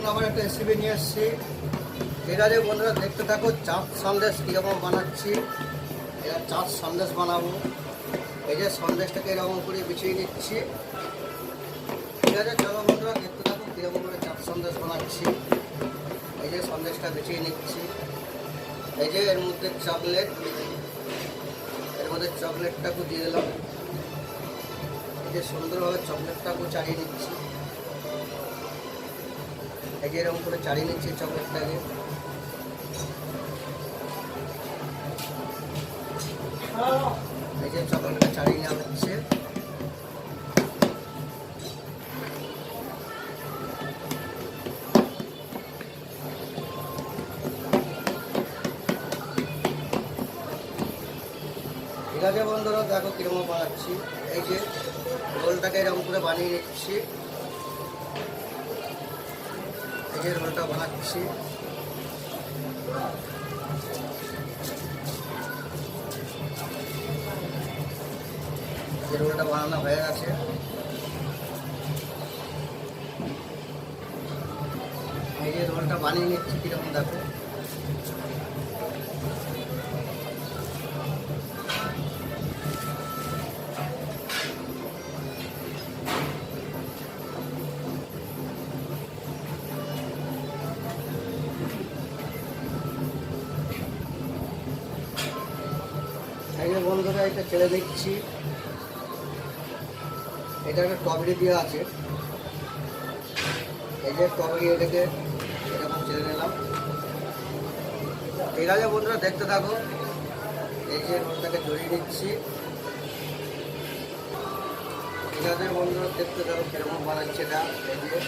আবার একটা রেসিপি নিয়ে এসেছি। ঠিক আছে বন্ধুরা, দেখতে থাকো চাট সন্দেশ কীরকম বানাচ্ছি। এটা চাট সন্দেশ বানাবো। এই যে সন্দেশটাকে এরকম করে বিছিয়ে নিচ্ছি। ঠিক আছে, চলো বন্ধুরা দেখতে থাকো কীরকম করে চাট সন্দেশ বানাচ্ছি। এই যে সন্দেশটা বিছিয়ে নিচ্ছি। এই যে এর মধ্যে চকলেটটাকে দিয়ে দিলাম। এই যে সুন্দরভাবে চকলেটটাকে চাড়িয়ে নিচ্ছি। এই যে এরকম করে চাড়িয়ে নিচ্ছি চকলেটটাকে। এই যে চকলেটটা চাড়িয়ে নেওয়া হচ্ছে। ঠিক আছে বন্ধুরা, দেখো কিরকম বানাচ্ছি। এই যে রোলটাকে এরকম করে বানিয়ে নিচ্ছি। এই যে রোলটা বানাচ্ছি। যে রোলটা বানানো হয়ে গেছে। এই যে রোলটা বানিয়ে নিচ্ছি কিরকম দেখো। এই যে বন্ধুরা, এটা ছেড়ে দিচ্ছি। এটা একটা টবেরি দেওয়া আছে। এই যে টবেরি, এটাকে এরকম ছেড়ে নিলাম। ঠিক আছে বন্ধুরা, দেখতে থাকো। এই যে রোলটাকে জড়িয়ে দিচ্ছি। ঠিক আছে বন্ধুরা, দেখতে থাকো কিরকম বানাচ্ছে এটা। এই যে